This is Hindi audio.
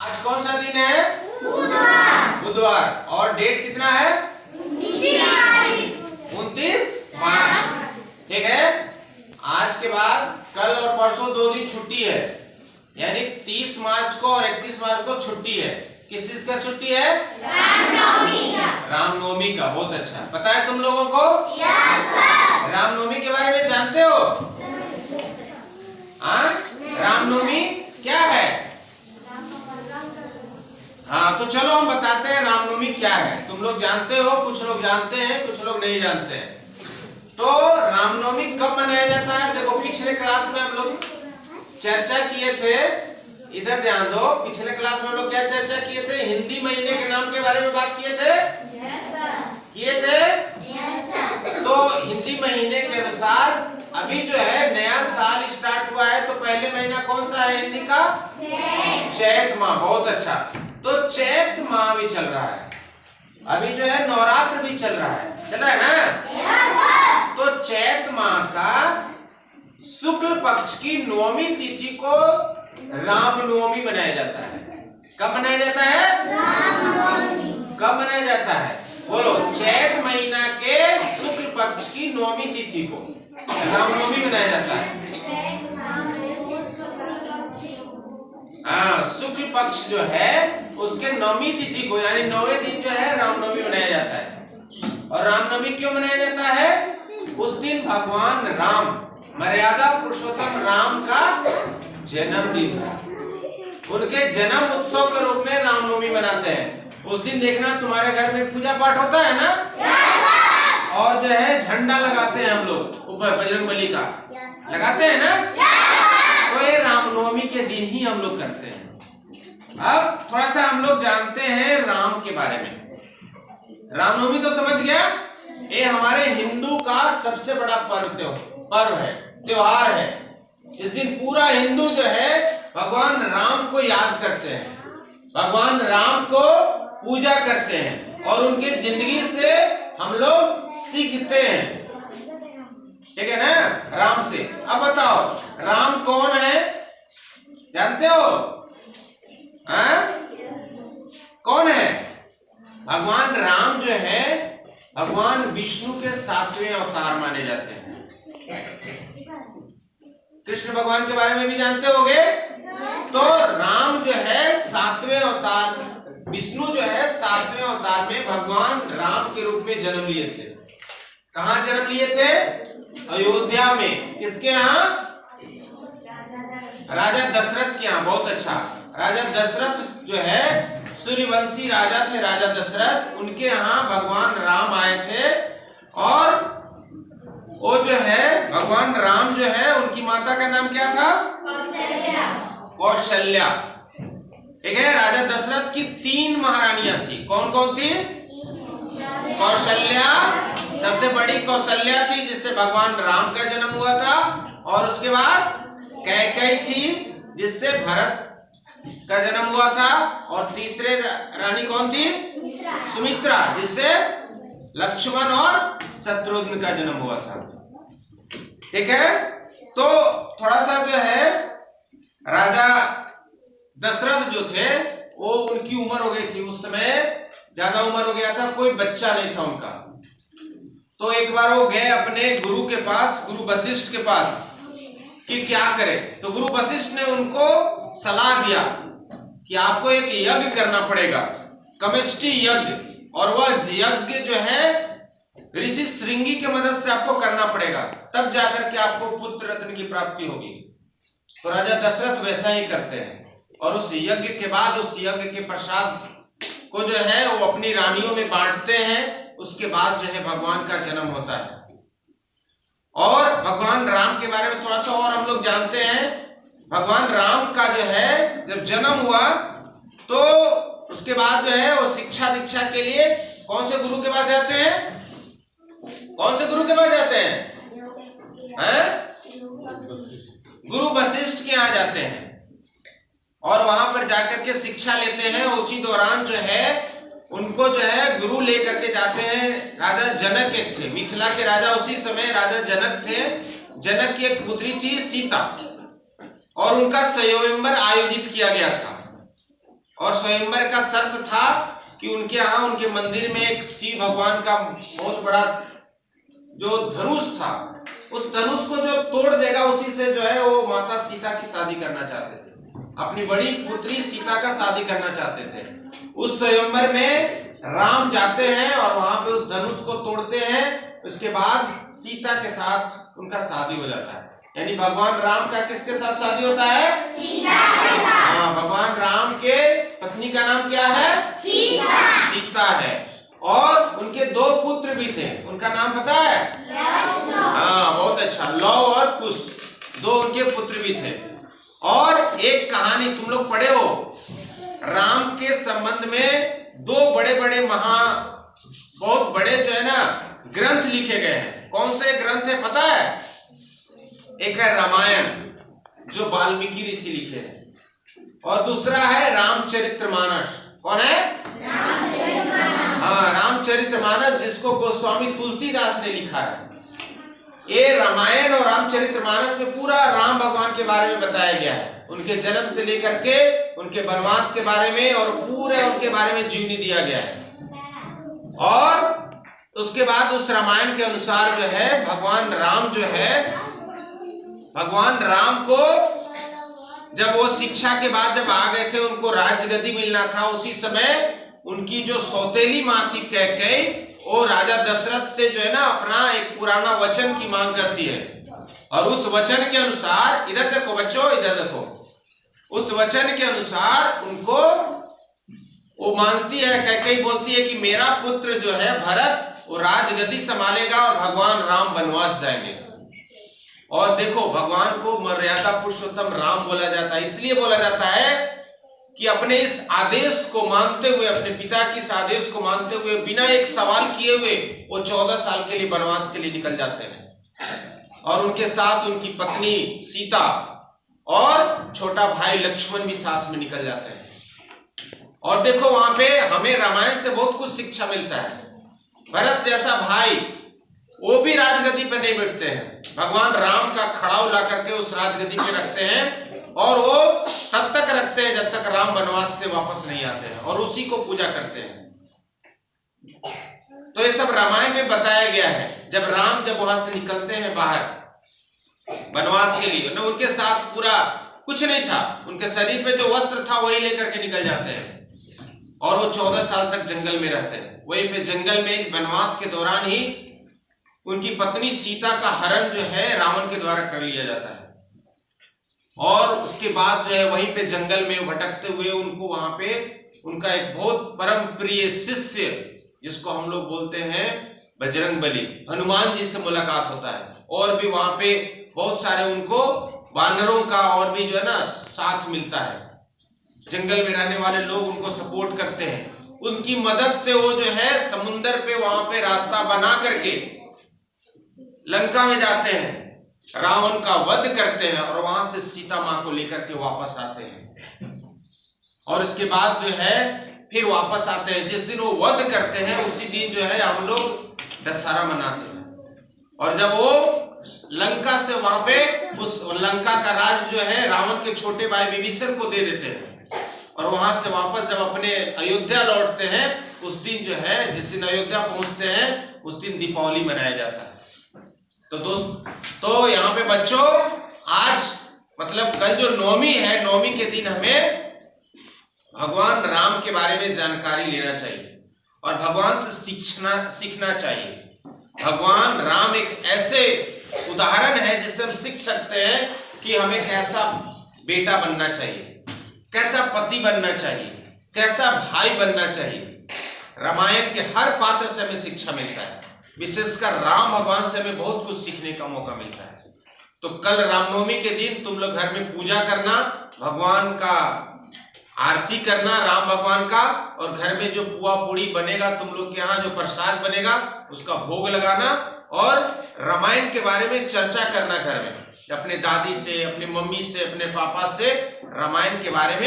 आज कौन सा दिन है? बुधवार। बुधवार। और डेट कितना है? 29 मार्च। ठीक है। आज के बाद कल और परसों 2 दिन छुट्टी है, यानी 30 मार्च को और 31 मार्च को छुट्टी है। किस चीज का छुट्टी है? रामनवमी का। रामनवमी का। बहुत अच्छा। पता है तुम लोगों को? Yes sir. रामनवमी के बारे में जानते हो? हाँ, रामनवमी क्या है? हाँ, तो चलो हम बताते हैं रामनवमी क्या है। तुम लोग जानते हो, कुछ लोग जानते हैं, कुछ लोग नहीं जानते हैं। तो रामनवमी कब मनाया जाता है? देखो, पिछले क्लास में हम लोग चर्चा किए थे, इधर ध्यान दो। पिछले क्लास में हम लोग क्या चर्चा किए थे? हिंदी महीने के नाम के बारे में बात किए थे। Yes sir. किए थे। Yes sir. तो हिंदी महीने के अनुसार अभी जो है नया साल स्टार्ट हुआ है, तो पहले महीना कौन सा है हिंदी का? चैत माह। बहुत अच्छा। तो चैत माह भी चल रहा है, अभी जो है नवरात्र भी चल रहा है, चल रहा है ना? Yes sir. तो चैत माह का शुक्ल पक्ष की नवमी तिथि को रामनवमी मनाया जाता है। कब मनाया जाता है? रामनवमी। कब मनाया जाता है? बोलो। चैत महीना के शुक्ल पक्ष की नवमी तिथि को रामनवमी मनाया जाता है। हाँ, शुक्ल पक्ष जो है उसके नवमी तिथि को, यानी 9वें दिन जो है रामनवमी मनाया जाता है। और रामनवमी क्यों मनाया जाता है? उस दिन भगवान राम, मर्यादा पुरुषोत्तम राम का जन्मदिन है। उनके जन्म उत्सव के रूप में रामनवमी मनाते हैं। उस दिन देखना तुम्हारे घर में पूजा पाठ होता है ना? और जो है झंडा लगाते हैं हम लोग ऊपर, बजरंगबली का लगाते हैं ना? तो ये रामनवमी के दिन ही हम लोग करते हैं। अब थोड़ा सा हम लोग जानते हैं राम के बारे में। रामनवमी तो समझ गया, ये हमारे हिंदू का सबसे बड़ा पर्व है, त्योहार है। इस दिन पूरा हिंदू जो है भगवान राम को याद करते हैं, भगवान राम को पूजा करते हैं और उनके जिंदगी से हम लोग सीखते हैं। ठीक है ना? राम से। अब बताओ, राम कौन है? जानते हो? कौन है? भगवान राम जो है भगवान विष्णु के 7वें अवतार माने जाते हैं। कृष्ण भगवान के बारे में भी जानते होगे। तो राम जो है 7वें अवतार, विष्णु जो है 7वें अवतार में भगवान राम के रूप में जन्म लिए थे। कहाँ जन्म लिए थे? अयोध्या में। किसके यहाँ? राजा दशरथ के यहाँ। बहुत अच्छा। राजा दशरथ जो है सूर्यवंशी राजा थे, राजा दशरथ, उनके यहाँ भगवान राम आए थे। और वो जो है भगवान राम जो है, उनकी माता का नाम क्या था? कौशल्या। ठीक है। राजा दशरथ की 3 महारानियां थी। कौन कौन थी? कौशल्या सबसे बड़ी कौशल्या थी, जिससे भगवान राम का जन्म हुआ था। और उसके बाद कैकेयी थी, जिससे भरत का जन्म हुआ था। और तीसरे रानी कौन थी? सुमित्रा, जिससे लक्ष्मण और शत्रुघ्न का जन्म हुआ था। ठीक है। तो थोड़ा सा जो है राजा दशरथ जो थे, वो उनकी उम्र हो गई थी, उस समय ज्यादा उम्र हो गया था, कोई बच्चा नहीं था उनका। तो एक बार वो गए अपने गुरु के पास, गुरु वशिष्ठ के पास, कि क्या करें। तो गुरु वशिष्ठ ने उनको सलाह दिया कि आपको एक यज्ञ करना पड़ेगा, कमेष्टि यज्ञ। और वह यज्ञ जो है ऋषि श्रृंगी की मदद से आपको करना पड़ेगा, तब जाकर के आपको पुत्र रत्न की प्राप्ति होगी। तो राजा दशरथ वैसा ही करते हैं। और उस यज्ञ के बाद, उस यज्ञ के प्रसाद को जो है वो अपनी रानियों में बांटते हैं। उसके बाद जो है भगवान का जन्म होता है। और भगवान राम के बारे में थोड़ा सा और हम लोग जानते हैं। भगवान राम का जो है जब जन्म हुआ, तो उसके बाद जो है वो शिक्षा दीक्षा के लिए कौन से गुरु के पास जाते हैं? कौन से गुरु के पास जाते हैं? गुरु वशिष्ठ के यहाँ जाते हैं और वहां पर जाकर के शिक्षा लेते हैं। उसी दौरान जो है उनको जो है गुरु लेकर के जाते हैं। राजा जनक एक थे, मिथिला के राजा उसी समय राजा जनक थे। जनक की एक पुत्री थी सीता, और उनका स्वयंवर आयोजित किया गया था। और स्वयंवर का शर्त था कि उनके यहाँ उनके मंदिर में एक शिव भगवान का बहुत बड़ा जो धनुष था, उस धनुष को जो तोड़ देगा उसी से जो है वो माता सीता की शादी करना चाहते थे, अपनी बड़ी पुत्री सीता का शादी करना चाहते थे। उस स्वयंवर में राम जाते हैं और वहां पे उस धनुष को तोड़ते हैं। उसके बाद सीता के साथ उनका शादी हो जाता है। यानी भगवान राम का किसके साथ शादी होता है? सीता के साथ। हाँ, भगवान राम के पत्नी का नाम क्या है? सीता। सीता है। और उनके 2 पुत्र भी थे, उनका नाम पता है? हाँ, बहुत अच्छा, लव और कुश, 2 उनके पुत्र भी थे। और एक कहानी तुम लोग पढ़े हो, राम के संबंध में 2 बड़े बड़े बहुत बड़े जो है ना ग्रंथ लिखे गए हैं। कौन से ग्रंथ है पता है? एक है रामायण जो वाल्मीकि ऋषि लिखे हैं, और दूसरा है रामचरितमानस। कौन है? हाँ, रामचरितमानस, जिसको गोस्वामी तुलसीदास ने लिखा है। ये रामायण और रामचरितमानस में पूरा राम भगवान के बारे में बताया गया है, उनके जन्म से लेकर के उनके वनवास के बारे में और पूरे उनके बारे में जीवनी दिया गया है। और उसके बाद उस रामायण के अनुसार जो है भगवान राम जो है, भगवान राम को जब वो शिक्षा के बाद जब आ गए थे, उनको राजगद्दी मिलना था, उसी समय उनकी जो सौतेली माँ थी कैकेयी, वो राजा दशरथ से जो है ना अपना एक पुराना वचन की मांग करती है। और उस वचन के अनुसार, इधर देखो बच्चों, इधर देखो, उस वचन के अनुसार उनको वो मांगती है, कैकेयी बोलती है कि मेरा पुत्र जो है भरत वो राजगद्दी संभालेगा और भगवान राम वनवास जाएंगे। और देखो, भगवान को मर्यादा पुरुषोत्तम राम बोला जाता है, इसलिए बोला जाता है कि अपने इस आदेश को मानते हुए, अपने पिता के इस आदेश को मानते हुए, बिना एक सवाल किए हुए वो 14 साल के लिए वनवास के लिए निकल जाते हैं। और उनके साथ उनकी पत्नी सीता और छोटा भाई लक्ष्मण भी साथ में निकल जाते हैं। और देखो, वहां पे हमें रामायण से बहुत कुछ शिक्षा मिलता है। भरत जैसा भाई वो भी राजगद्दी पर नहीं बैठते हैं, भगवान राम का खड़ाऊ ला करके उस राजगद्दी पे रखते हैं, और वो तब तक रखते हैं जब तक राम वनवास से वापस नहीं आते हैं, और उसी को पूजा करते हैं। तो ये सब रामायण में बताया गया है। जब राम वहां से निकलते हैं बाहर वनवास के लिए, उनके साथ पूरा कुछ नहीं था, उनके शरीर पे जो वस्त्र था वही लेकर के निकल जाते हैं, और वो 14 साल तक जंगल में रहते हैं। वहीं पे जंगल में वनवास के दौरान ही उनकी पत्नी सीता का हरण जो है रावण के द्वारा कर लिया जाता है। और उसके बाद जो है वहीं पे जंगल में भटकते हुए उनको वहां पे उनका एक बहुत परम प्रिय शिष्य, जिसको हम लोग बोलते हैं बजरंगबली, हनुमान जी से मुलाकात होता है। और भी वहां पे बहुत सारे उनको वानरों का और भी जो है ना साथ मिलता है। जंगल में रहने वाले लोग उनको सपोर्ट करते हैं। उनकी मदद से वो जो है समुन्दर पे वहां पे रास्ता बना करके लंका में जाते हैं, रावण का वध करते हैं, और वहां से सीता माँ को लेकर के वापस आते हैं। और इसके बाद जो है फिर वापस आते हैं। जिस दिन वो वध करते हैं उसी दिन जो है हम लोग दशहरा मनाते हैं। और जब वो लंका से वहां पे उस लंका का राज जो है रावण के छोटे भाई विभीषण को दे देते हैं, और वहां से वापस जब अपने अयोध्या लौटते हैं, उस दिन जो है, जिस दिन अयोध्या पहुंचते हैं, उस दिन दीपावली मनाया जाता है। तो यहाँ पे बच्चों, आज मतलब कल जो नवमी है, नवमी के दिन हमें भगवान राम के बारे में जानकारी लेना चाहिए और भगवान से सीखना चाहिए। भगवान राम एक ऐसे उदाहरण है जिससे हम सीख सकते हैं कि हमें कैसा बेटा बनना चाहिए, कैसा पति बनना चाहिए, कैसा भाई बनना चाहिए। रामायण के हर पात्र से हमें शिक्षा मिलता है, विशेषकर राम भगवान से हमें बहुत कुछ सीखने का मौका मिलता है। तो कल रामनवमी के दिन तुम लोग घर में पूजा करना, भगवान का आरती करना राम भगवान का, और घर में जो पुआ पूड़ी बनेगा, तुम लोग के यहाँ जो प्रसाद बनेगा उसका भोग लगाना, और रामायण के बारे में चर्चा करना घर में, अपने दादी से, अपनी मम्मी से, अपने पापा से रामायण के बारे में